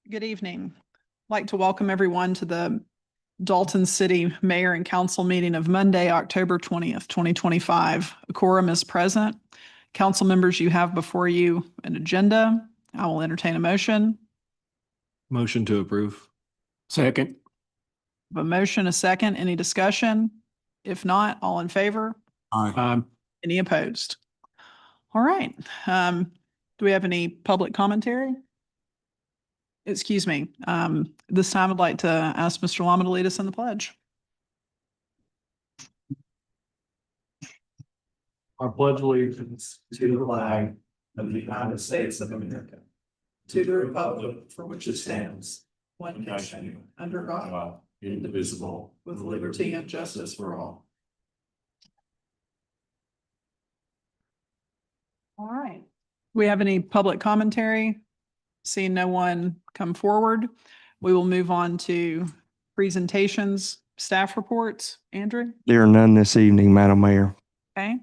Good evening. I'd like to welcome everyone to the Dalton City Mayor and Council meeting of Monday, October 20th, 2025. A quorum is present. Council members, you have before you an agenda. I will entertain a motion. Motion to approve. Second. A motion, a second. Any discussion? If not, all in favor? Aye. Any opposed? All right. Do we have any public commentary? Excuse me. This time I'd like to ask Mr. Lama to lead us in the pledge. I pledge allegiance to the flag of the United States of America, to the republic for which it stands, one nation, under God, indivisible, with liberty and justice for all. All right. We have any public commentary? Seeing no one come forward, we will move on to presentations, staff reports. Andrew? There are none this evening, Madam Mayor. Okay.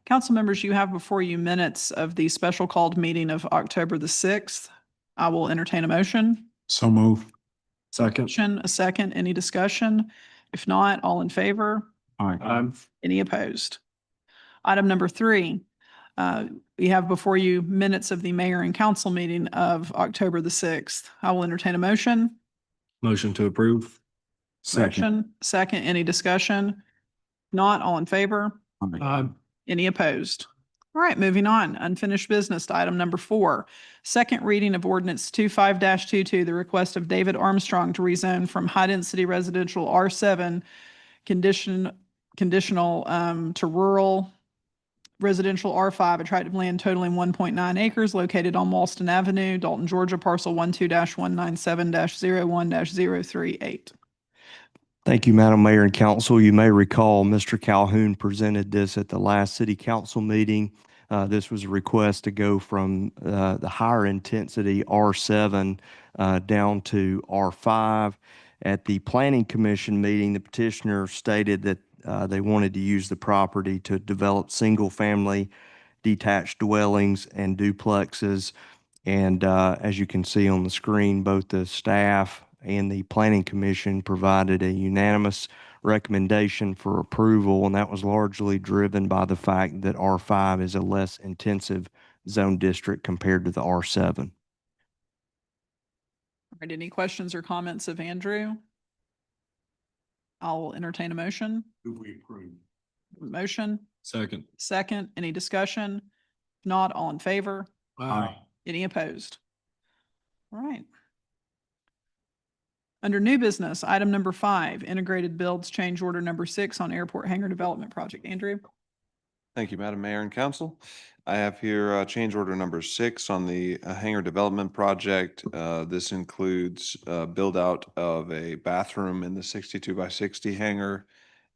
Council members, you have before you minutes of the special called meeting of October the 6th. I will entertain a motion. So move. Second. Motion, a second. Any discussion? If not, all in favor? Aye. Any opposed? Item number 3. We have before you minutes of the mayor and council meeting of October the 6th. I will entertain a motion. Motion to approve. Motion, second. Any discussion? Not all in favor? Aye. Any opposed? All right, moving on. Unfinished business to item number 4. Second reading of ordinance 25-22, the request of David Armstrong to rezone from high-density residential R7 conditional to rural residential R5 attractive land totaling 1.9 acres located on Walston Avenue, Dalton, Georgia, parcel 12-197-01-038. Thank you, Madam Mayor and Council. You may recall Mr. Calhoun presented this at the last City Council meeting. This was a request to go from the higher intensity R7 down to R5. At the Planning Commission meeting, the petitioner stated that they wanted to use the property to develop single-family detached dwellings and duplexes. And as you can see on the screen, both the staff and the Planning Commission provided a unanimous recommendation for approval, and that was largely driven by the fact that R5 is a less intensive zone district compared to the R7. All right, any questions or comments of Andrew? I'll entertain a motion. Do we approve? Motion, Second. second. Any discussion? Not all in favor? Aye. Any opposed? All right. Under new business, item number 5, integrated builds change order number 6 on airport hangar development project. Andrew? Thank you, Madam Mayor and Council. I have here change order number 6 on the hangar development project. This includes build out of a bathroom in the 62x60 hangar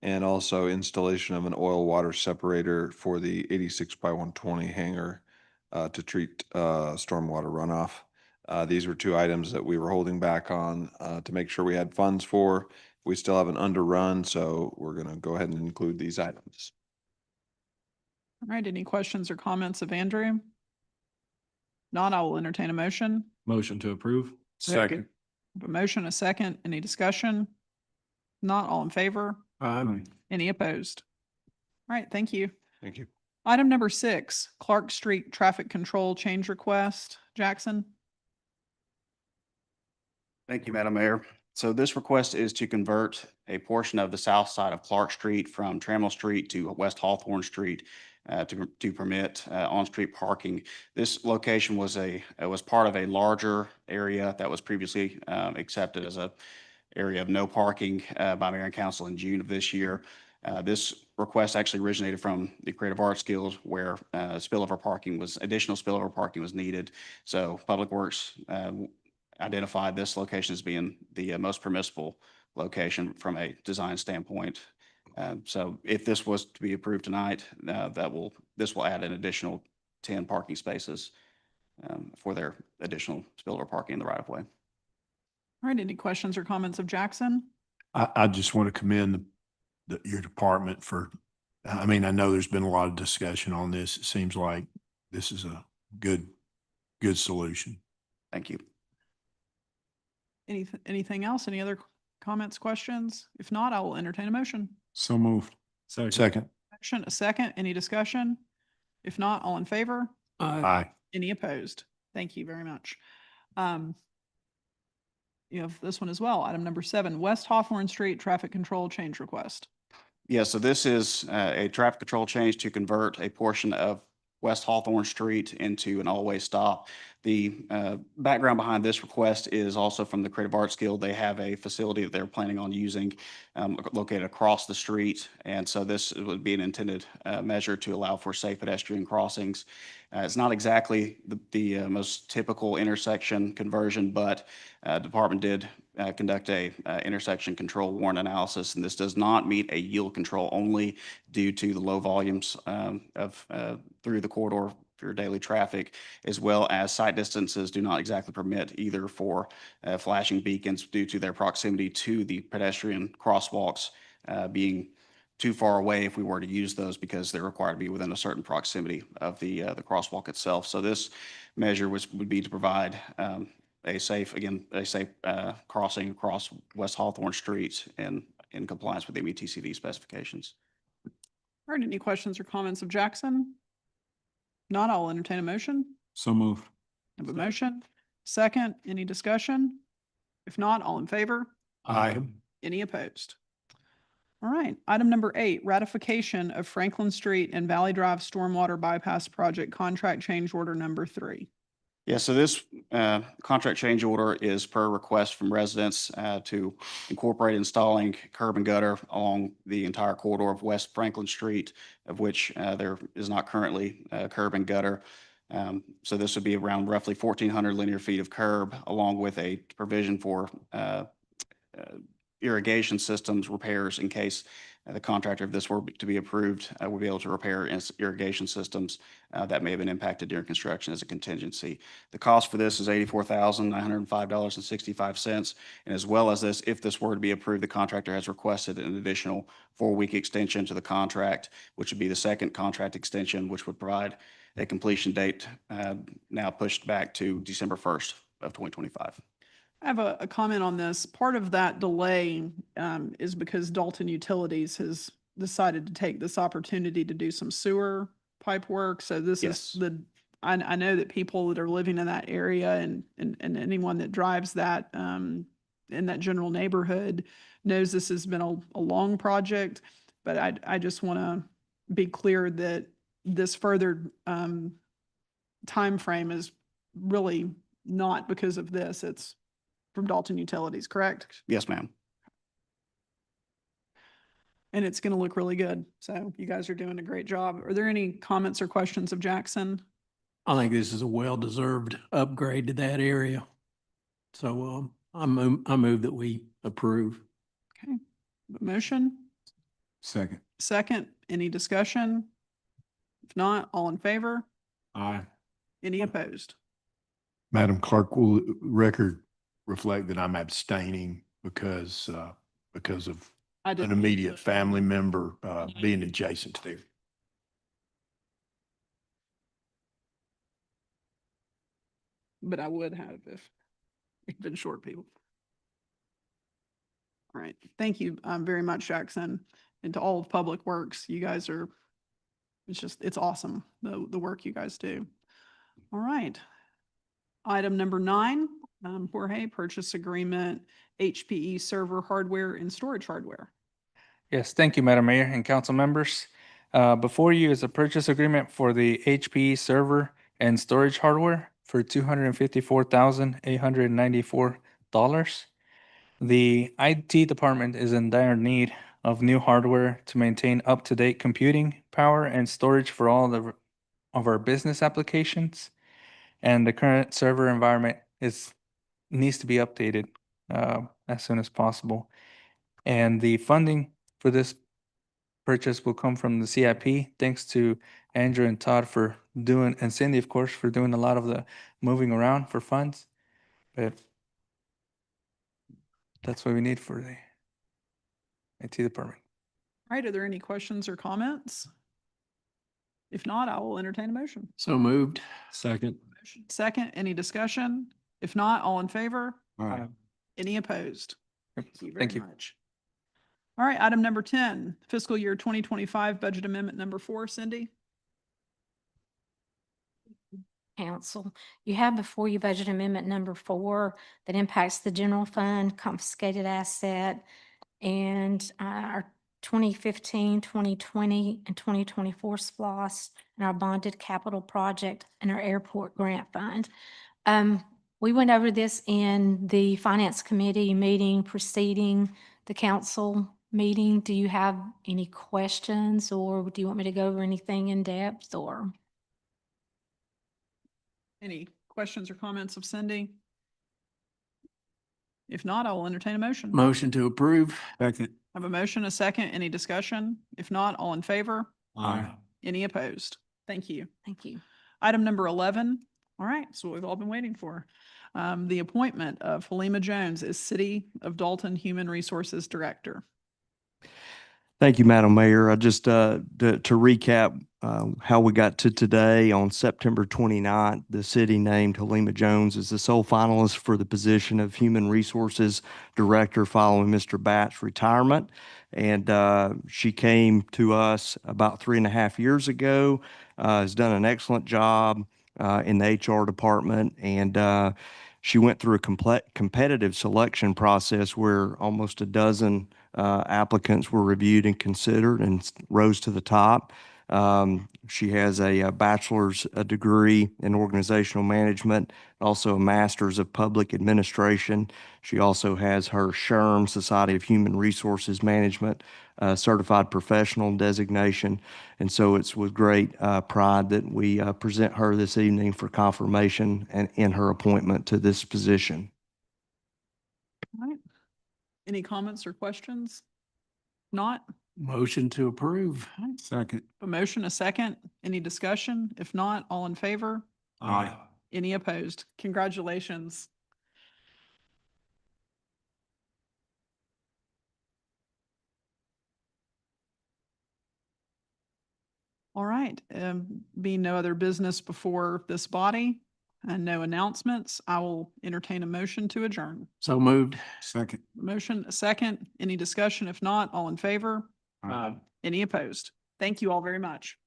and also installation of an oil water separator for the 86x120 hangar to treat stormwater runoff. These were 2 items that we were holding back on to make sure we had funds for. We still have an underrun, so we're going to go ahead and include these items. All right, any questions or comments of Andrew? Not, I will entertain a motion. Motion to approve. Second. A motion, a second. Any discussion? Not all in favor? Aye. Any opposed? All right, thank you. Thank you. Item number 6, Clark Street traffic control change request. Jackson? Thank you, Madam Mayor. So this request is to convert a portion of the south side of Clark Street from Trammell Street to West Hawthorne Street to permit on-street parking. This location was part of a larger area that was previously accepted as a area of no parking by Mayor and Council in June of this year. This request actually originated from the Creative Arts Guild, where additional spillover parking was needed. So Public Works identified this location as being the most permissible location from a design standpoint. So if this was to be approved tonight, this will add an additional 10 parking spaces for their additional spillover parking in the right of way. All right, any questions or comments of Jackson? I just want to commend your department for, I mean, I know there's been a lot of discussion on this. It seems like this is a good solution. Thank you. Anything else? Any other comments, questions? If not, I will entertain a motion. So moved. Second. Motion, a second, any discussion? If not, all in favor? Aye. Any opposed? Thank you very much. You have this one as well. Item number 7, West Hawthorne Street Traffic Control Change Request. Yeah, so this is a traffic control change to convert a portion of West Hawthorne Street into an all-way stop. The background behind this request is also from the Creative Arts Guild. They have a facility that they're planning on using located across the street. And so this would be an intended measure to allow for safe pedestrian crossings. It's not exactly the most typical intersection conversion, but department did conduct a intersection control warrant analysis, and this does not meet a yield control only due to the low volumes through the corridor for your daily traffic, as well as sight distances do not exactly permit either for flashing beacons due to their proximity to the pedestrian crosswalks being too far away if we were to use those because they're required to be within a certain proximity of the crosswalk itself. So this measure would be to provide a safe crossing across West Hawthorne Street and in compliance with METCD specifications. All right, any questions or comments of Jackson? Not, I'll entertain a motion. So moved. I have a motion. Second, any discussion? If not, all in favor? Aye. Any opposed? All right, item number 8, ratification of Franklin Street and Valley Drive Stormwater Bypass Project Contract Change Order number 3. Yeah, so this contract change order is per request from residents to incorporate installing curb and gutter along the entire corridor of West Franklin Street, of which there is not currently curb and gutter. So this would be around roughly 1,400 linear feet of curb, along with a provision for irrigation systems repairs in case the contractor, if this were to be approved, would be able to repair irrigation systems that may have been impacted during construction as a contingency. The cost for this is $84,905.65. And as well as this, if this were to be approved, the contractor has requested an additional 4-week extension to the contract, which would be the second contract extension, which would provide a completion date now pushed back to December 1st of 2025. I have a comment on this. Part of that delay is because Dalton Utilities has decided to take this opportunity to do some sewer pipe work. So this Yes. is I know that people that are living in that area and anyone that drives that in that general neighborhood knows this has been a long project. But I just want to be clear that this further time frame is really not because of this. It's from Dalton Utilities, correct? Yes, ma'am. And it's going to look really good. So you guys are doing a great job. Are there any comments or questions of Jackson? I think this is a well-deserved upgrade to that area. So I move that we approve. Okay. Motion, Second. second, any discussion? If not, all in favor? Aye. Any opposed? Madam Clerk, will the record reflect that I'm abstaining because of I an didn't- immediate family member being adjacent to there? But I would have if it'd been short people. All right. Thank you very much, Jackson. And to all of Public Works, you guys are, it's awesome, the work you guys do. All right. Item number 9, Jorge, purchase agreement, HPE server hardware and storage hardware. Yes, thank you, Madam Mayor and council members. Before you is a purchase agreement for the HPE server and storage hardware for $254,894. The IT department is in dire need of new hardware to maintain up-to-date computing power and storage for all of our business applications. And the current server environment needs to be updated as soon as possible. And the funding for this purchase will come from the CIP. Thanks to Andrew and Todd for doing, and Cindy, of course, for doing a lot of the moving around for funds. But that's what we need for the IT department. All right. Are there any questions or comments? If not, I will entertain a motion. So moved. Second. Motion second, any discussion? If not, all in favor? Aye. Any opposed? Yep. Thank you Thank very you. much. All right, item number 10, fiscal year 2025 budget amendment number 4, Cindy. Council, you have before you budget amendment number 4 that impacts the general fund confiscated asset and our 2015, 2020, and 2024 SPOS and our bonded capital project and our airport grant fund. We went over this in the finance committee meeting preceding the council meeting. Do you have any questions, or do you want me to go over anything in depth, or? Any questions or comments of Cindy? If not, I will entertain a motion. Motion to approve. Second. I have a motion, a second. Any discussion? If not, all in favor? Aye. Any opposed? Thank you. Thank you. Item number 11. All right, so what we've all been waiting for. The appointment of Halima Jones as City of Dalton Human Resources Director. Thank you, Madam Mayor. I just, to recap, how we got to today, on September 29th, the city named Halima Jones as the sole finalist for the position of Human Resources Director following Mr. Batt's retirement. And she came to us about 3.5 years ago, has done an excellent job in the HR department, and she went through a competitive selection process where almost a dozen applicants were reviewed and considered and rose to the top. She has a bachelor's degree in organizational management, also a master's of public administration. She also has her SHRM, Society of Human Resources Management, certified professional designation. And so it's with great pride that we present her this evening for confirmation and in her appointment to this position. All right. Any comments or questions? Not? Motion to approve. Second. A motion, a second. Any discussion? If not, all in favor? Aye. Any opposed? Congratulations. All right, being no other business before this body and no announcements, I will entertain a motion to adjourn. So moved. Second. Motion, a second. Any discussion? If not, all in favor? Aye. Any opposed? Thank you all very much.